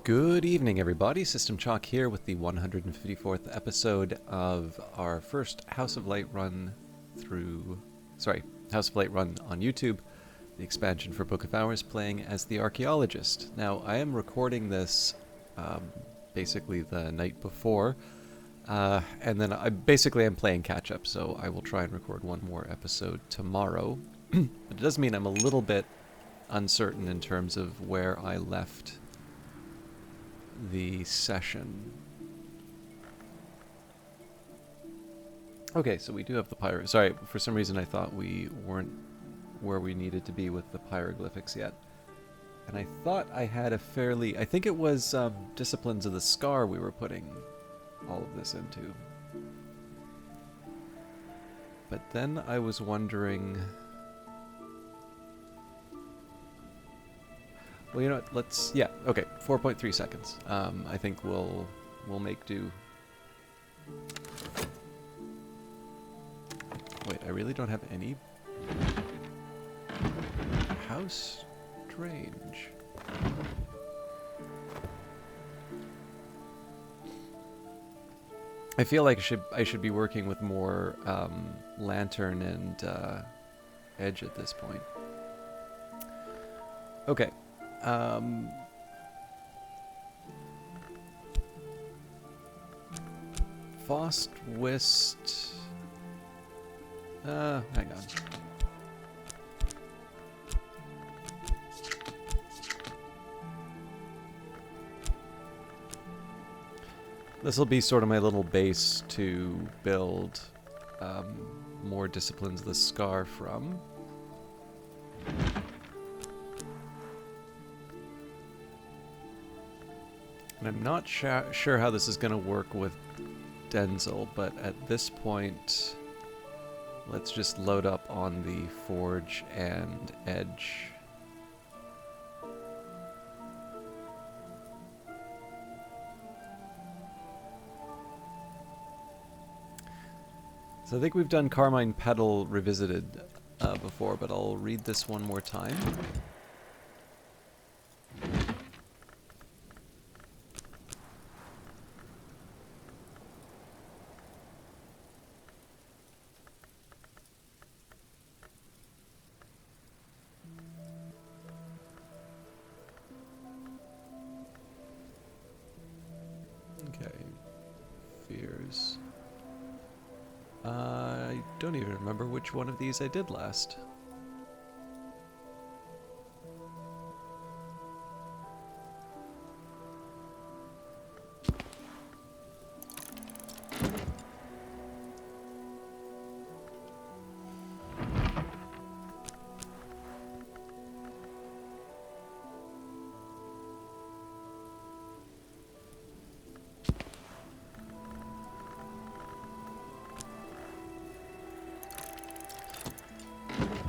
Good evening, everybody. System Chalk here with the 154th episode of our first House of Light run House of Light run on YouTube, the expansion for Book of Hours, playing as the Archaeologist. Now, I am recording this basically the night before, and then I'm playing catch-up, so I will try and record one more episode tomorrow. But it does mean I'm a little bit uncertain in terms of where I left the session. Okay, so we do have the pyro. Sorry, for some reason I thought we weren't where we needed to be with the pyroglyphics yet. And I thought I had a fairly... I think it was Disciplines of the Scar we were putting all of this into. But then I was wondering... Well, you know what, let's... Yeah, okay, 4.3 seconds. I think we'll make do. Wait, I really don't have any... How strange. I feel like I should be working with more lantern and edge at this point. Okay. Fost Wist. Hang on. This will be sort of my little base to build more Disciplines of the Scar from. And I'm not sure how this is going to work with Denzel, but at this point, let's just load up on the Forge and Edge. So I think we've done Carmine Petal Revisited before, but I'll read this one more time. Fears. I don't even remember which one of these I did last.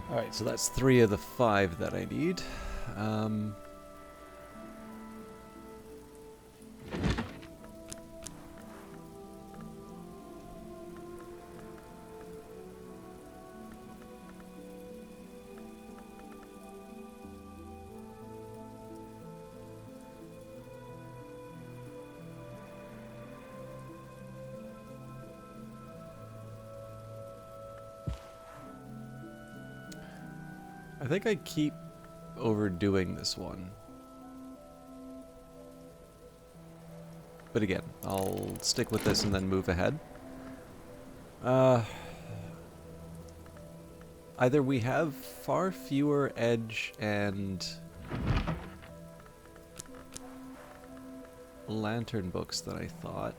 Alright, so that's 3 of the 5 that I need. I think I keep overdoing this one. But again, I'll stick with this and then move ahead. Either we have far fewer edge and lantern books than I thought.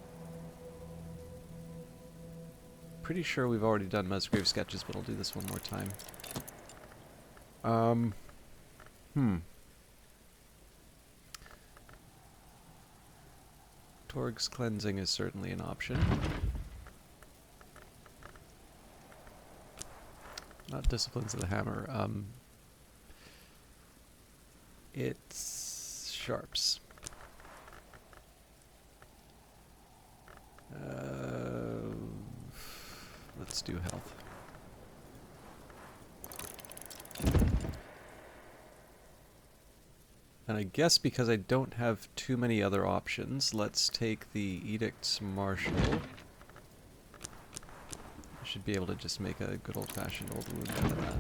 Pretty sure we've already done Musgrave sketches, but I'll do this one more time. Torg's Cleansing is certainly an option. Not Disciplines of the Hammer. It's Sharps. Let's do Health. And I guess because I don't have too many other options, let's take the Edict's Marshal. I should be able to just make a good old-fashioned old wound out of that.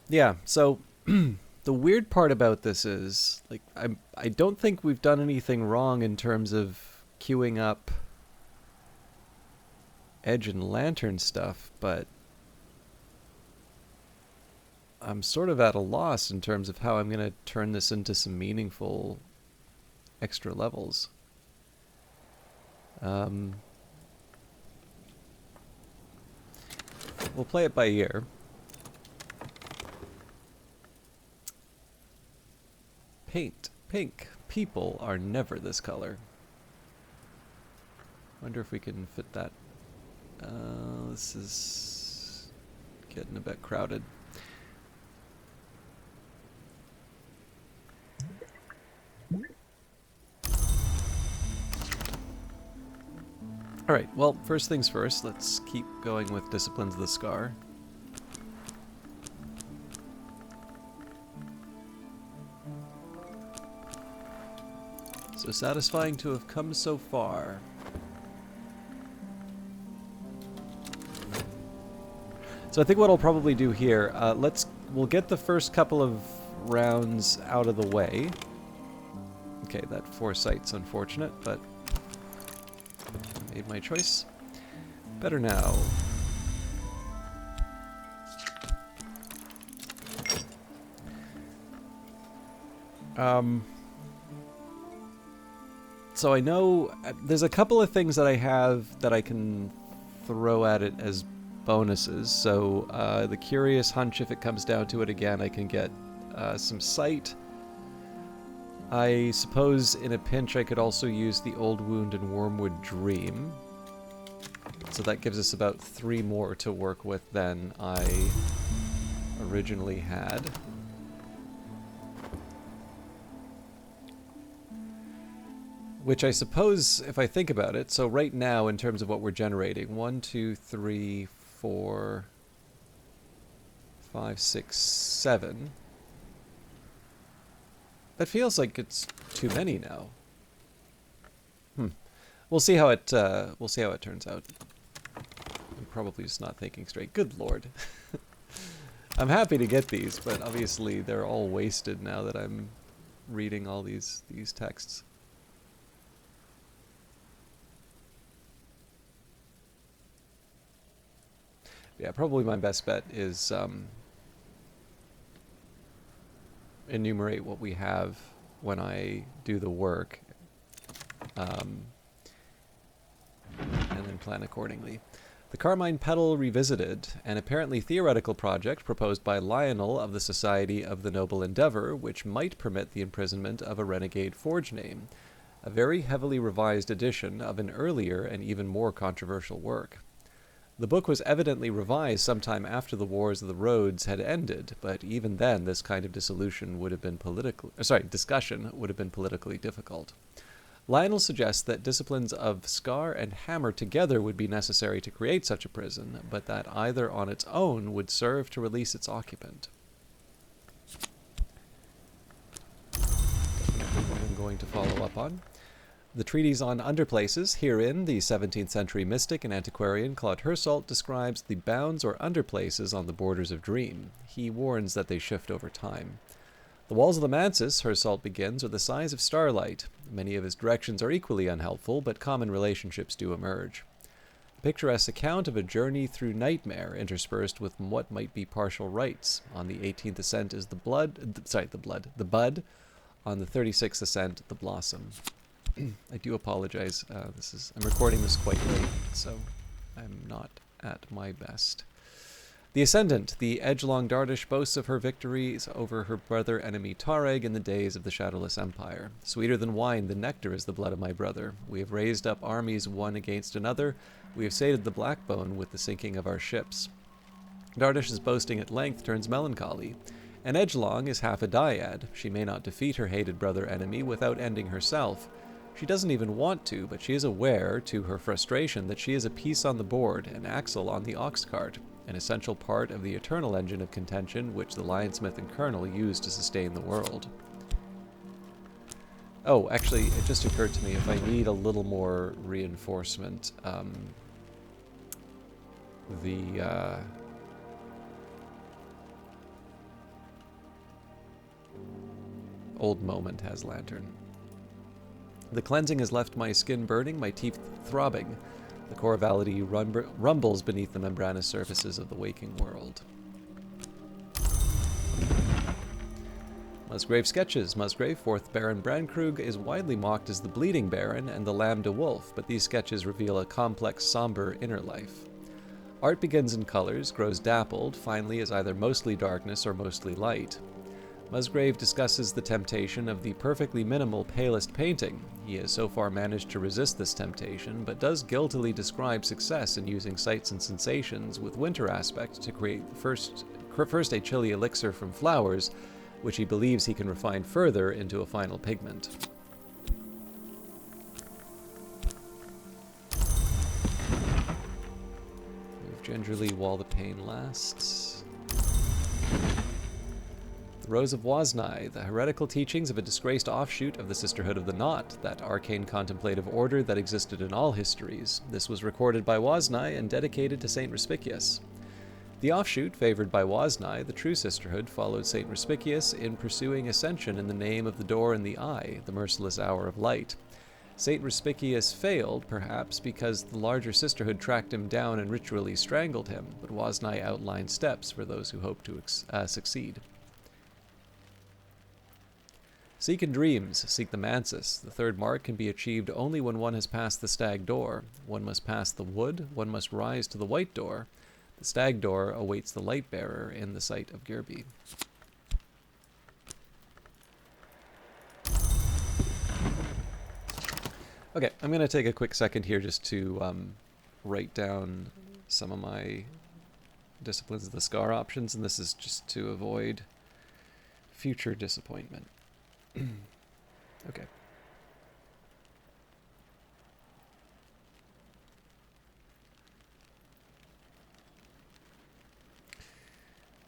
Yeah, so the weird part about this is, like, I don't think we've done anything wrong in terms of queuing up Edge and Lantern stuff, but I'm sort of at a loss in terms of how I'm going to turn this into some meaningful extra levels. We'll play it by ear. Paint. Pink. People are never this color. Wonder if we can fit that. This is getting a bit crowded. Alright, well, first things first, let's keep going with Disciplines of the Scar. So satisfying to have come so far. So I think what I'll probably do here, we'll get the first couple of rounds out of the way. Okay, that foresight's unfortunate, but I made my choice. Better now. So I know there's a couple of things that I have that I can throw at it as bonuses. So the Curious Hunch, if it comes down to it again, I can get some sight. I suppose in a pinch I could also use the Old Wound and Wormwood Dream. So that gives us about 3 more to work with than I originally had. Which I suppose, if I think about it, so right now in terms of what we're generating, 1, 2, 3, 4, 5, 6, 7. That feels like it's too many now. We'll see how it turns out. I'm probably just not thinking straight. Good lord. I'm happy to get these, but obviously they're all wasted now that I'm reading all these texts. Yeah, probably my best bet is enumerate what we have when I do the work, and then plan accordingly. The Carmine Petal Revisited, an apparently theoretical project proposed by Lionel of the Society of the Noble Endeavor, which might permit the imprisonment of a renegade forge name. A very heavily revised edition of an earlier and even more controversial work. The book was evidently revised sometime after the Wars of the Roads had ended, but even then this kind of discussion would have been politically difficult. Lionel suggests that disciplines of Scar and Hammer together would be necessary to create such a prison, but that either on its own would serve to release its occupant. Definitely one I'm going to follow up on. The treatise on underplaces. Herein, the 17th century mystic and antiquarian Claude Hersault describes the bounds or underplaces on the borders of dream. He warns that they shift over time. The walls of the mansis, Hersault begins, are the size of starlight. Many of his directions are equally unhelpful, but common relationships do emerge. A picturesque account of a journey through nightmare, interspersed with what might be partial rites. On the 18th ascent is the bud. On the 36th ascent, the blossom. I do apologize. I'm recording this quite late, so I'm not at my best. The Ascendant, the edgelong Dardish, boasts of her victories over her brother enemy Tareg in the days of the Shadowless Empire. Sweeter than wine, the nectar is the blood of my brother. We have raised up armies one against another. We have sated the Blackbone with the sinking of our ships. Dardish's boasting at length turns melancholy. An edgelong is half a dyad. She may not defeat her hated brother enemy without ending herself. She doesn't even want to, but she is aware, to her frustration, that she is a piece on the board, an axle on the ox cart. an essential part of the eternal engine of contention which the Lionsmith and Colonel use to sustain the world. Oh, actually, it just occurred to me, if I need a little more reinforcement, the Old Moment has lantern. The cleansing has left my skin burning, my teeth throbbing. The chorality rumbles beneath the membranous surfaces of the waking world. Musgrave sketches. Musgrave, 4th Baron Brankrug, is widely mocked as the Bleeding Baron and the Lamb de Wolf, but these sketches reveal a complex, somber inner life. Art begins in colors, grows dappled, finally is either mostly darkness or mostly light. Musgrave discusses the temptation of the perfectly minimal palest painting. He has so far managed to resist this temptation, but does guiltily describe success in using sights and sensations with winter aspect to create first a chilly elixir from flowers, which he believes he can refine further into a final pigment. Move gingerly while the pain lasts. The Rose of Woznai, the heretical teachings of a disgraced offshoot of the Sisterhood of the Knot, that arcane contemplative order that existed in all histories. This was recorded by Woznai and dedicated to Saint Respicius. The offshoot, favored by Woznai, the true sisterhood, followed Saint Respicius in pursuing ascension in the name of the door in the eye, the merciless hour of light. Saint Respicius failed, perhaps, because the larger sisterhood tracked him down and ritually strangled him, but Woznai outlined steps for those who hope to succeed. Seek in dreams, seek the mansis. The third mark can be achieved only when one has passed the stag door. One must pass the wood, one must rise to the white door. The stag door awaits the light bearer in the sight of Girby. Okay, I'm going to take a quick second here just to write down some of my disciplines of the scar options, and this is just to avoid future disappointment. Okay.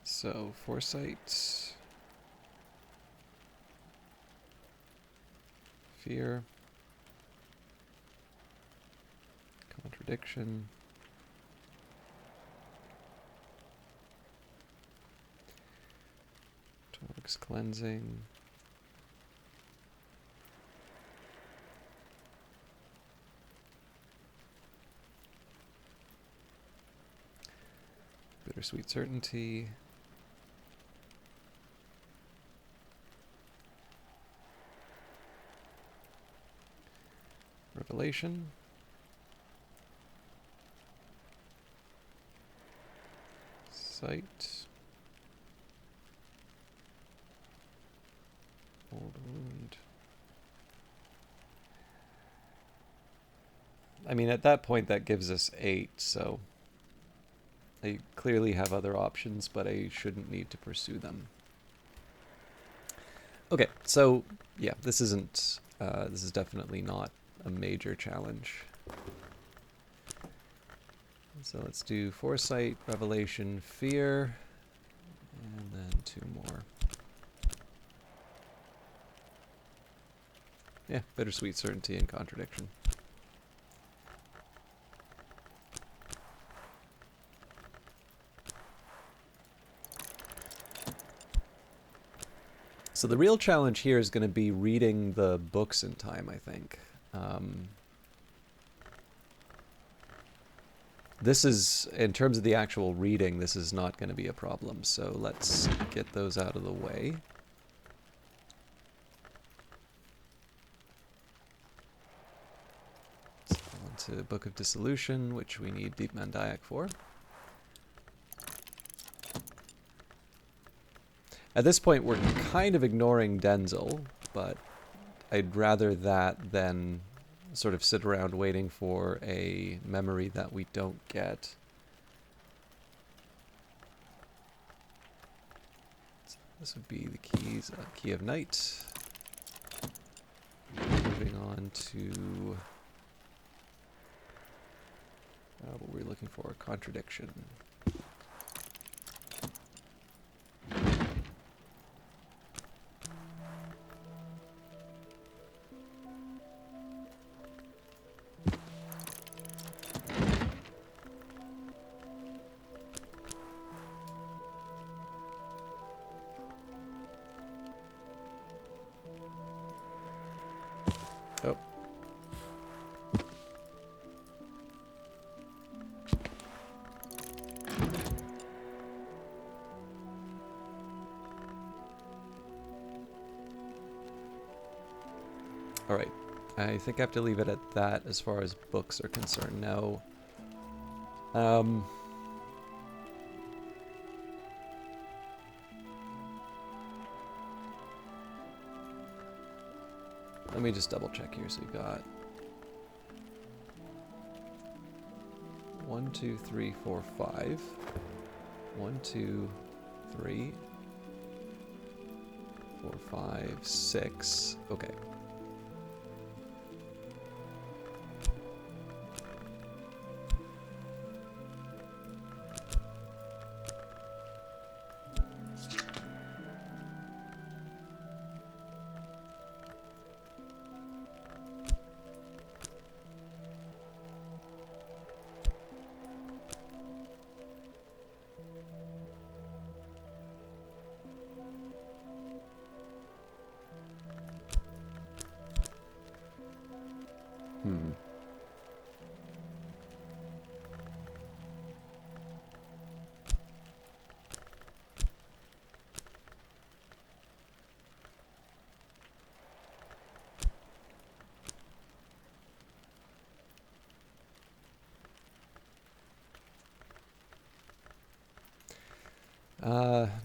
So, foresight, fear, contradiction, Torque's cleansing, bittersweet certainty, revelation, sight, old wound. I mean, at that point that gives us 8, so I clearly have other options, but I shouldn't need to pursue them. Okay, so yeah, this is definitely not a major challenge. So let's do foresight, revelation, fear, and then 2 more. Yeah, bittersweet certainty and contradiction. So the real challenge here is going to be reading the books in time, I think. This is, in terms of the actual reading, this is not going to be a problem. So let's get those out of the way. So on to Book of Dissolution, which we need Deep Mandayak for. At this point, we're kind of ignoring Denzel, but I'd rather that than sort of sit around waiting for a memory that we don't get. So this would be the keys, Key of Night. Moving on to what were we looking for? Contradiction. Oh. Alright, I think I have to leave it at that as far as books are concerned. Now, let me just double check here. So you got 1, 2, 3, 4, 5. 1, 2, 3, 4, 5, 6. Okay.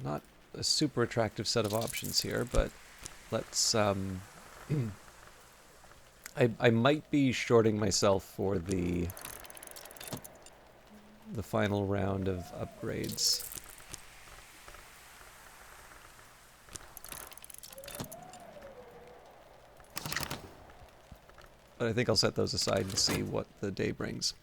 Not a super attractive set of options here, but let's, I might be shorting myself for the final round of upgrades. But I think I'll set those aside and see what the day brings.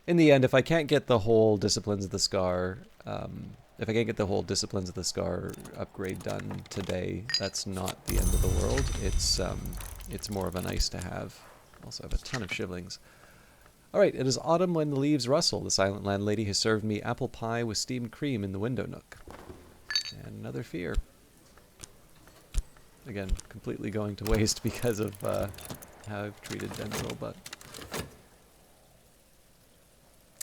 In the end, if I can't get the whole Disciplines of the Scar, if I can't get the whole Disciplines of the Scar upgrade done today, that's not the end of the world. It's more of a nice to have. Also have a ton of shivlings. Alright, it is autumn when the leaves rustle. The silent landlady has served me apple pie with steamed cream in the window nook. And another fear. Again, completely going to waste because of how I've treated Denzel, but...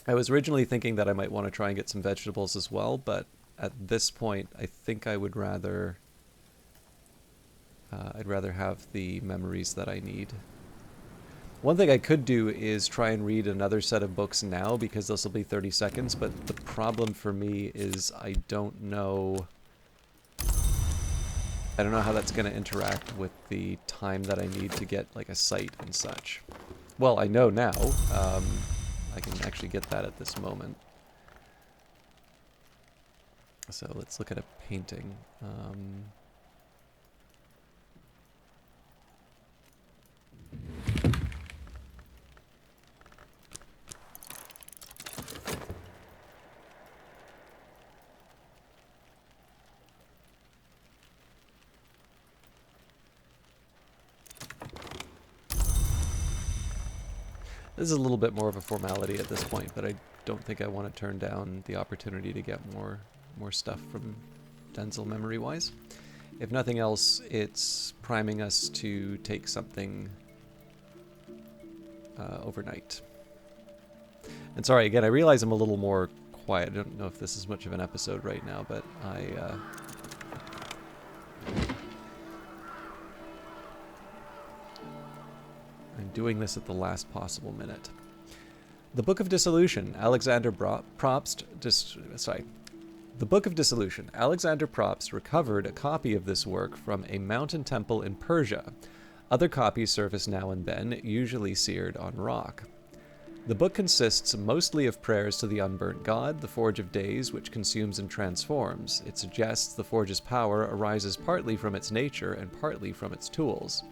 I was originally thinking that I might want to try and get some vegetables as well, but at this point, I think I would rather... I'd rather have the memories that I need. One thing I could do is try and read another set of books now, because this will be 30 seconds, but the problem for me is I don't know how that's going to interact with the time that I need to get, like, a site and such. Well, I know now. I can actually get that at this moment. So let's look at a painting. This is a little bit more of a formality at this point, but I don't think I want to turn down the opportunity to get more stuff from Denzel memory-wise. If nothing else, it's priming us to take something overnight. And sorry, again, I realize I'm a little more quiet. I don't know if this is much of an episode right now, but I'm doing this at the last possible minute. The Book of Dissolution, Alexander Probst... The Book of Dissolution. Alexander Probst recovered a copy of this work from a mountain temple in Persia. Other copies surface now and then, usually seared on rock. The book consists mostly of prayers to the unburnt god, the Forge of Days, which consumes and transforms. It suggests the Forge's power arises partly from its nature and partly from its tools.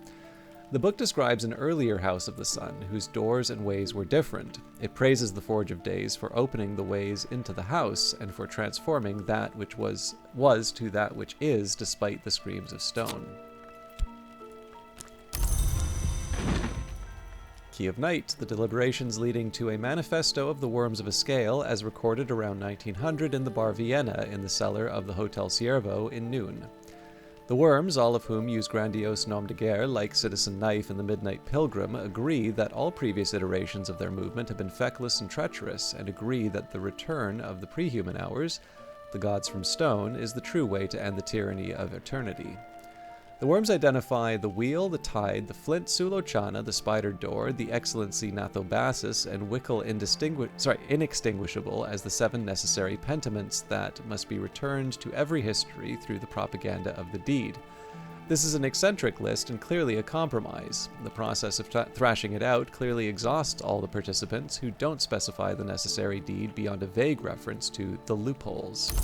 The book describes an earlier House of the Sun, whose doors and ways were different. It praises the Forge of Days for opening the ways into the house, and for transforming that which was to that which is, despite the screams of stone. Key of Night, the deliberations leading to a manifesto of the Worms of Escale, as recorded around 1900 in the Bar Vienna in the cellar of the Hotel Ciervo in Noon. The worms, all of whom use grandiose nom de guerre like Citizen Knife and the Midnight Pilgrim, agree that all previous iterations of their movement have been feckless and treacherous, and agree that the return of the prehuman hours, the gods from stone, is the true way to end the tyranny of eternity. The worms identify the wheel, the tide, the flint Sulochana, the spider door, the excellency Nathobasis, and Wickle inextinguishable as the 7 necessary pentiments that must be returned to every history through the propaganda of the deed. This is an eccentric list and clearly a compromise. The process of thrashing it out clearly exhausts all the participants who don't specify the necessary deed beyond a vague reference to the loopholes.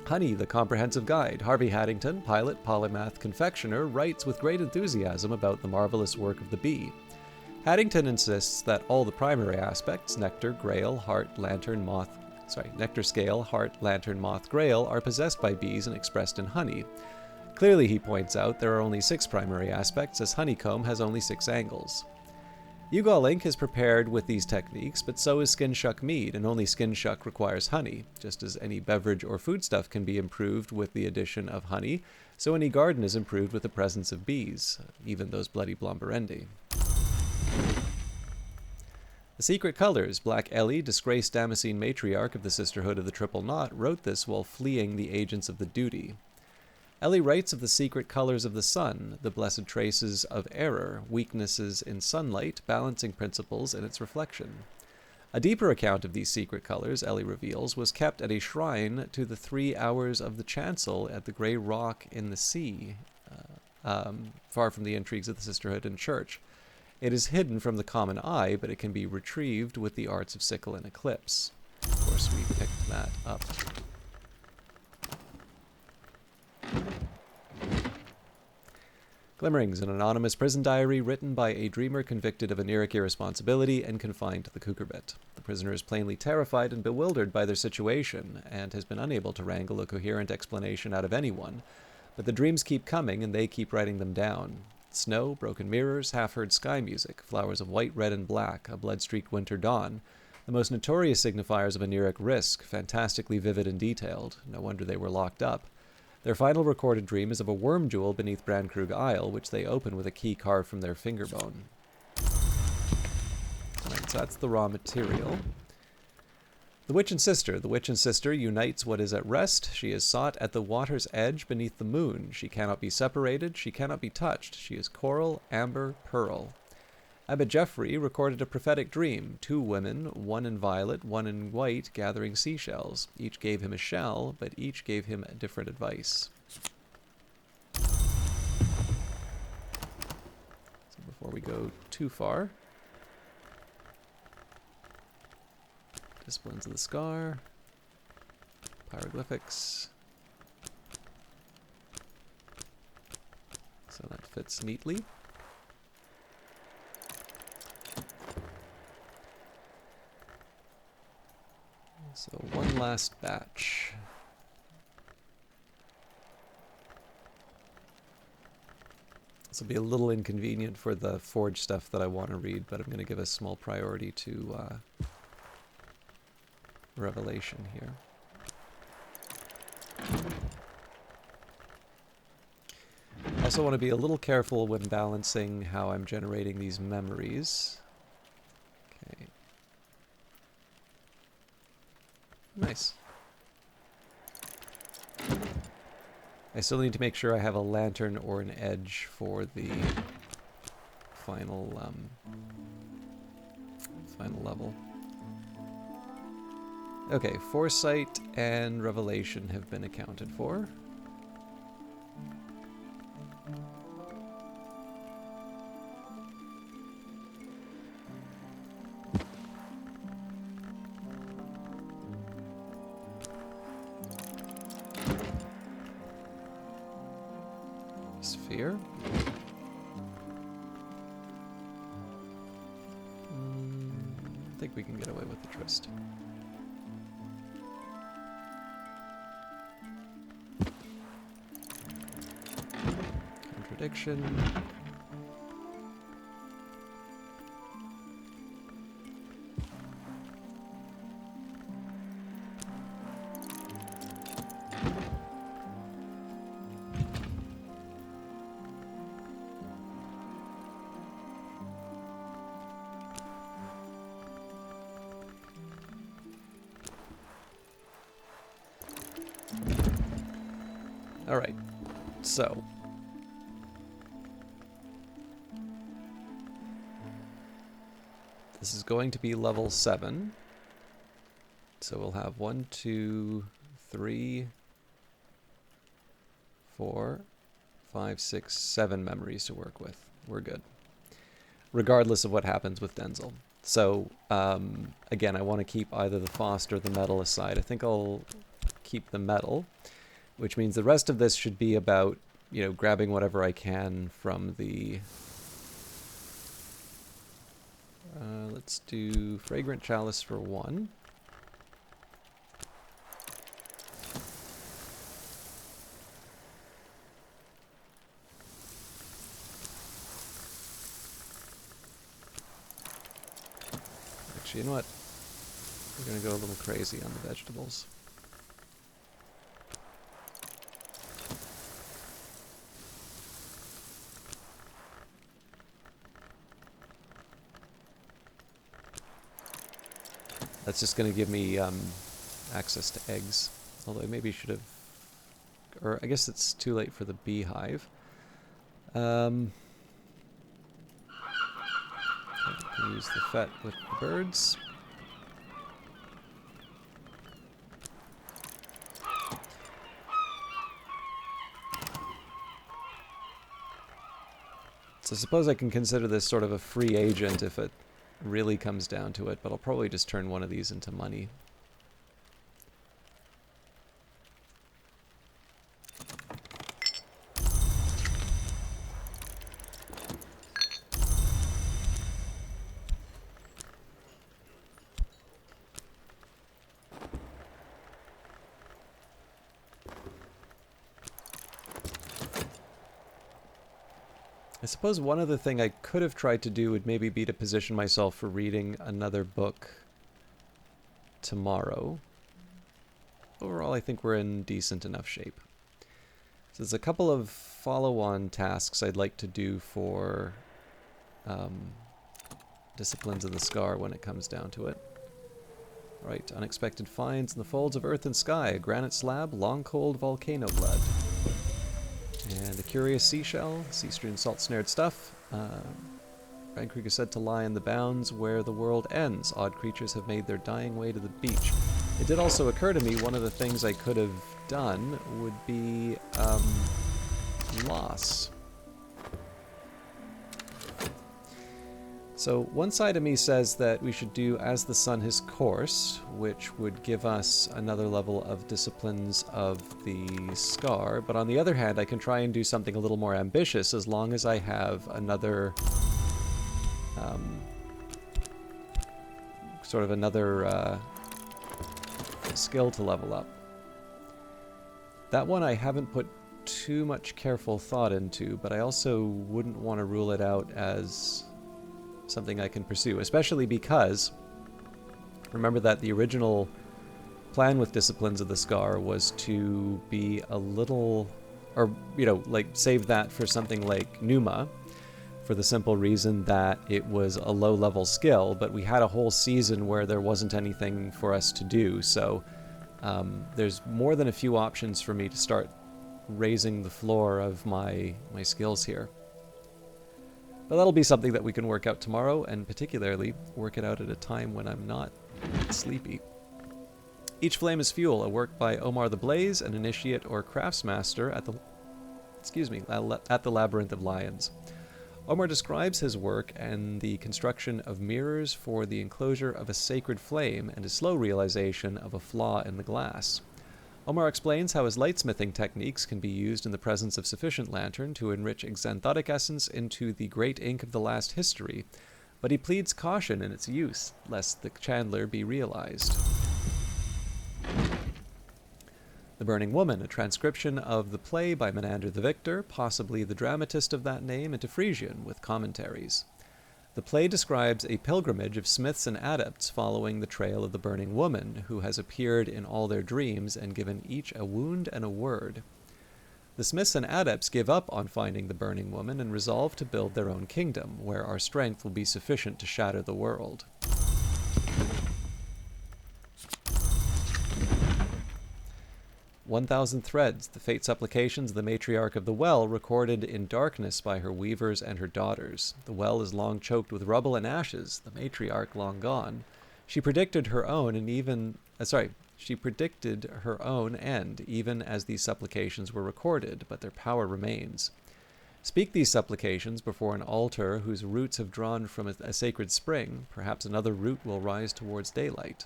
Honey, the Comprehensive Guide. Harvey Haddington, pilot, polymath, confectioner, writes with great enthusiasm about the marvelous work of the bee. Haddington insists that all the primary aspects, nectar, scale, heart, lantern, moth, grail, are possessed by bees and expressed in honey. Clearly, he points out, there are only 6 primary aspects, as honeycomb has only 6 angles. Ugal ink is prepared with these techniques, but so is Skinshuck mead, and only Skinshuck requires honey. Just as any beverage or foodstuff can be improved with the addition of honey, so any garden is improved with the presence of bees, even those bloody blomberendi. The Secret Colors. Black Ellie, disgraced Damascene matriarch of the Sisterhood of the Triple Knot, wrote this while fleeing the agents of the duty. Ellie writes of the secret colors of the sun, the blessed traces of error, weaknesses in sunlight, balancing principles in its reflection. A deeper account of these secret colors, Ellie reveals, was kept at a shrine to the 3 hours of the chancel at the Grey Rock in the sea, far from the intrigues of the Sisterhood and Church. It is hidden from the common eye, but it can be retrieved with the arts of sickle and eclipse. Of course, we picked that up. Glimmerings, an anonymous prison diary written by a dreamer convicted of Oniric irresponsibility and confined to the cucurbit. The prisoner is plainly terrified and bewildered by their situation, and has been unable to wrangle a coherent explanation out of anyone, but the dreams keep coming and they keep writing them down. Snow, broken mirrors, half-heard sky music, flowers of white, red, and black, a blood-streaked winter dawn, the most notorious signifiers of Oniric risk, fantastically vivid and detailed. No wonder they were locked up. Their final recorded dream is of a worm jewel beneath Brandkrug Isle, which they open with a key carved from their finger bone. Right, so that's the raw material. The Witch and Sister. The Witch and Sister unites what is at rest. She is sought at the water's edge beneath the moon. She cannot be separated. She cannot be touched. She is coral, amber, pearl. Abbot Geoffrey recorded a prophetic dream. 2 women, one in violet, one in white, gathering seashells. Each gave him a shell, but each gave him different advice. So before we go too far, Disciplines of the Scar, Pyroglyphics. So that fits neatly. So one last batch. This will be a little inconvenient for the forge stuff that I want to read, but I'm going to give a small priority to Revelation here. I also want to be a little careful when balancing how I'm generating these memories. Okay. Nice. I still need to make sure I have a lantern or an edge for the final level. Okay, Foresight and Revelation have been accounted for. Sphere. I think we can get away with the Tryst. Contradiction. Alright, so... this is going to be level 7. So we'll have 1, 2, 3, 4, 5, 6, 7 memories to work with. We're good. Regardless of what happens with Denzel. So, again, I want to keep either the Fost or the metal aside. I think I'll keep the metal, which means the rest of this should be about, you know, grabbing whatever I can from the... let's do Fragrant Chalice for 1. Actually, you know what? We're going to go a little crazy on the vegetables. That's just going to give me access to eggs. Although I maybe should have... or I guess it's too late for the beehive. I can use the fet with the birds. So I suppose I can consider this sort of a free agent if it really comes down to it, but I'll probably just turn one of these into money. I suppose one other thing I could have tried to do would maybe be to position myself for reading another book tomorrow. Overall, I think we're in decent enough shape. So there's a couple of follow-on tasks I'd like to do for Disciplines of the Scar when it comes down to it. Right, unexpected finds in the folds of earth and sky, a granite slab, long-cold volcano blood. And a curious seashell, sea-strewn salt-snared stuff. Rankreek is said to lie in the bounds where the world ends. Odd creatures have made their dying way to the beach. It did also occur to me one of the things I could have done would be loss. So one side of me says that we should do As the Sun His Course, which would give us another level of Disciplines of the Scar, but on the other hand I can try and do something a little more ambitious as long as I have another sort of another skill to level up. That one I haven't put too much careful thought into, but I also wouldn't want to rule it out as something I can pursue, especially because remember that the original plan with Disciplines of the Scar was to be a little, or, you know, like save that for something like Numa, for the simple reason that it was a low-level skill, but we had a whole season where there wasn't anything for us to do, so there's more than a few options for me to start raising the floor of my skills here. But that'll be something that we can work out tomorrow, and particularly work it out at a time when I'm not sleepy. Each Flame is Fuel, a work by Omar the Blaze, an initiate or craftsmaster at the Labyrinth of Lions. Omar describes his work and the construction of mirrors for the enclosure of a sacred flame and his slow realization of a flaw in the glass. Omar explains how his lightsmithing techniques can be used in the presence of sufficient lantern to enrich xanthotic essence into the great ink of the last history, but he pleads caution in its use, lest the chandler be realized. The Burning Woman, a transcription of the play by Menander the Victor, possibly the dramatist of that name, into Frisian, with commentaries. The play describes a pilgrimage of smiths and adepts following the trail of the Burning Woman, who has appeared in all their dreams and given each a wound and a word. The smiths and adepts give up on finding the Burning Woman and resolve to build their own kingdom, where our strength will be sufficient to shatter the world. 1,000 threads, the fate supplications of the matriarch of the well, recorded in darkness by her weavers and her daughters. The well is long choked with rubble and ashes, the matriarch long gone. She predicted her own she predicted her own end, even as these supplications were recorded, but their power remains. Speak these supplications before an altar whose roots have drawn from a sacred spring. Perhaps another root will rise towards daylight.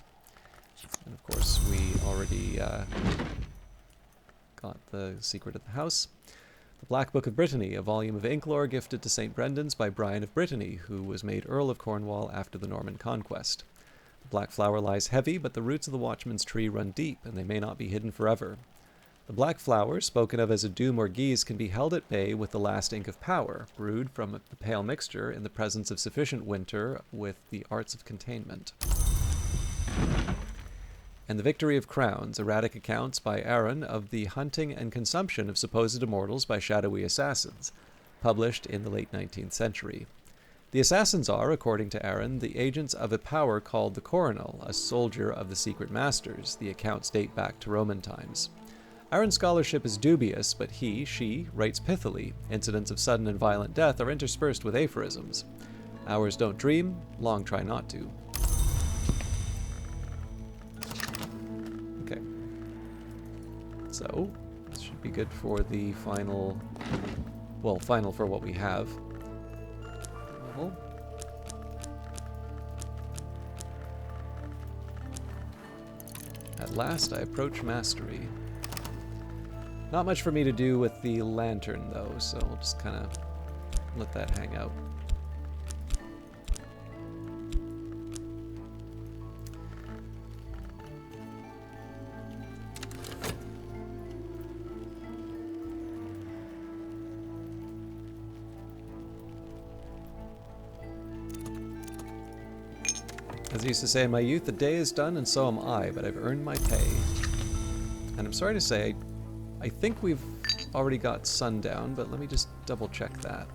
And of course, we already got the secret of the house. The Black Book of Brittany, a volume of ink lore gifted to St. Brendan's by Brian of Brittany, who was made Earl of Cornwall after the Norman conquest. The black flower lies heavy, but the roots of the watchman's tree run deep, and they may not be hidden forever. The black flower, spoken of as a doom or guise, can be held at bay with the last ink of power, brewed from the pale mixture in the presence of sufficient winter with the arts of containment. And the Victory of Crowns, erratic accounts by Aaron of the hunting and consumption of supposed immortals by shadowy assassins, published in the late 19th century. The assassins are, according to Aaron, the agents of a power called the Coronel, a soldier of the secret masters. The accounts date back to Roman times. Aaron's scholarship is dubious, but she writes pithily. Incidents of sudden and violent death are interspersed with aphorisms. Ours don't dream, long try not to. Okay. So, this should be good for the final... Well, final for what we have. Level. At last I approach mastery. Not much for me to do with the lantern, though, so we'll just kind of let that hang out. As I used to say in my youth, the day is done and so am I, but I've earned my pay. And I'm sorry to say, I think we've already got sundown, but let me just double check that.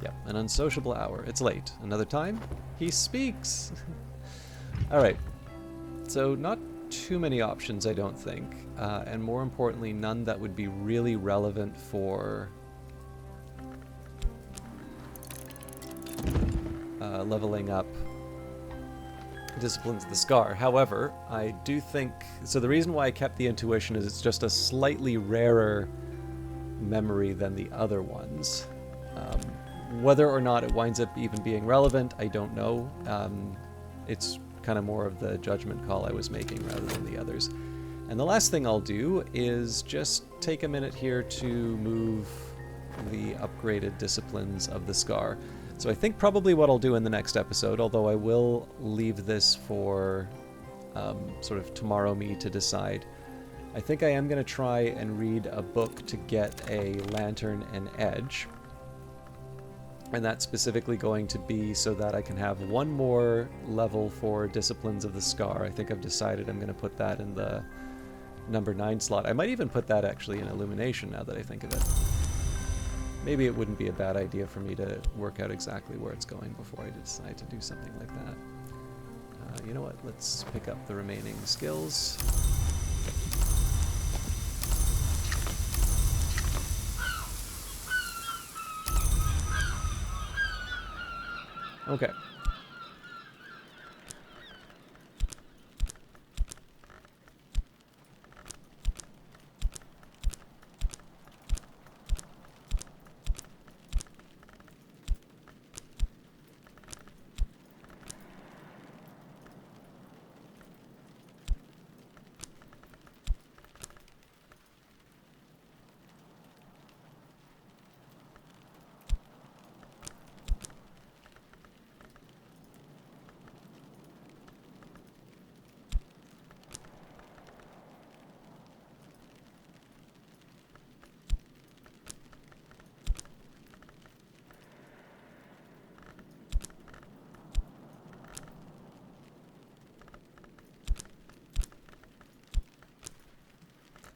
Yep, an unsociable hour. It's late. Another time? He speaks! Alright, so not too many options, I don't think. And more importantly, none that would be really relevant for leveling up Disciplines of the Scar. However, I do think... So the reason why I kept the intuition is it's just a slightly rarer memory than the other ones. Whether or not it winds up even being relevant, I don't know. It's kind of more of the judgment call I was making rather than the others. And the last thing I'll do is just take a minute here to move the upgraded Disciplines of the Scar. So I think probably what I'll do in the next episode, although I will leave this for sort of tomorrow me to decide, I think I am going to try and read a book to get a lantern and edge. And that's specifically going to be so that I can have one more level for Disciplines of the Scar. I think I've decided I'm going to put that in the number 9 slot. I might even put that actually in Illumination now that I think of it. Maybe it wouldn't be a bad idea for me to work out exactly where it's going before I decide to do something like that. You know what? Let's pick up the remaining skills. Okay.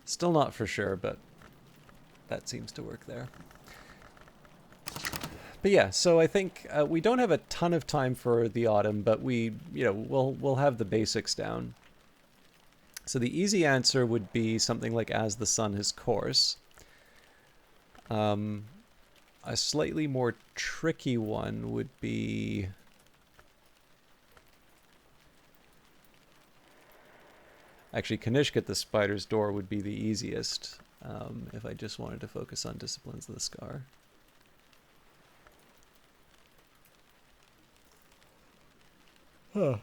Still not for sure, but that seems to work there. But yeah, so I think we don't have a ton of time for the autumn, but we'll have the basics down. So the easy answer would be something like as the sun his course. A slightly more tricky one would be... Actually, Kanishkat the Spider's Door would be the easiest, if I just wanted to focus on Disciplines of the Scar. Huh.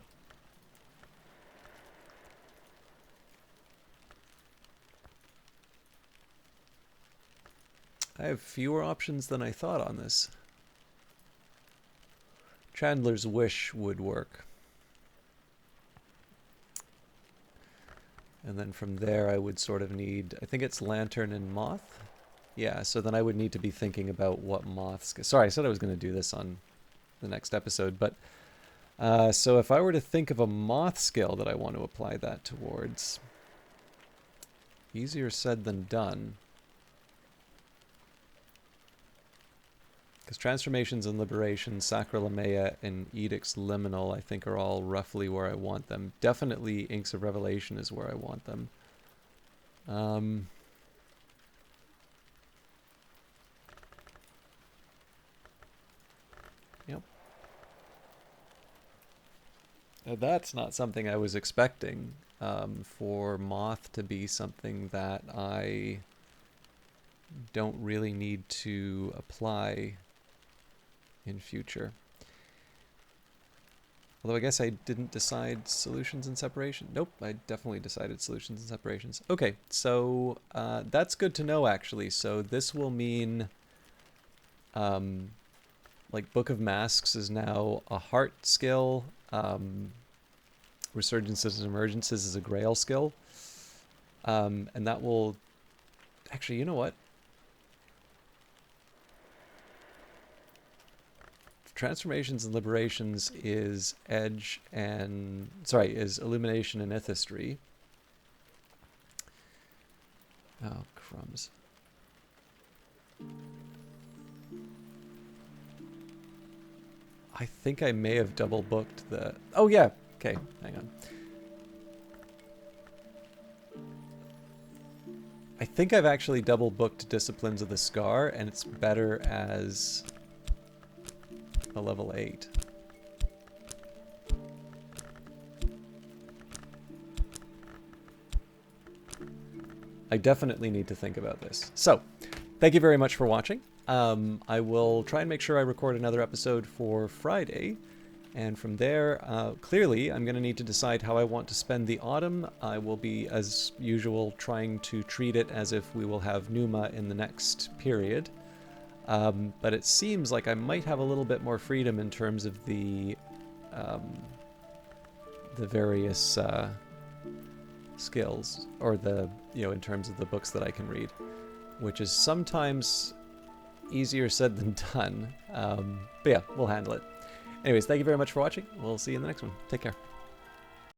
I have fewer options than I thought on this. Chandler's Wish would work. And then from there I would sort of need, I think it's Lantern and Moth? Yeah, so then I would need to be thinking about what moths... Sorry, I said I was going to do this on the next episode, but... so if I were to think of a moth skill that I want to apply that towards... Easier said than done. Because Transformations and Liberation, Sacralamea, and Edicts Liminal, I think, are all roughly where I want them. Definitely Inks of Revelation is where I want them. Yep. Now that's not something I was expecting, for Moth to be something that I don't really need to apply in future. Although I guess I didn't decide Solutions and Separation. Nope, I definitely decided Solutions and Separations. Okay, so that's good to know, actually. So this will mean, like, Book of Masks is now a heart skill. Resurgences and Emergences is a Grail skill. And that will... Actually, you know what? Transformations and Liberations is Edge and... Sorry, is Illumination and Ithistry. Oh, crumbs. I think I may have double booked the... Oh, yeah. Okay, hang on. I think I've actually double booked Disciplines of the Scar, and it's better as a level 8. I definitely need to think about this. So, thank you very much for watching. I will try and make sure I record another episode for Friday. And from there, clearly, I'm going to need to decide how I want to spend the autumn. I will be, as usual, trying to treat it as if we will have Numa in the next period. But it seems like I might have a little bit more freedom in terms of the various skills, or the, in terms of the books that I can read, which is sometimes easier said than done. But yeah, we'll handle it. Anyways, thank you very much for watching. We'll see you in the next one. Take care.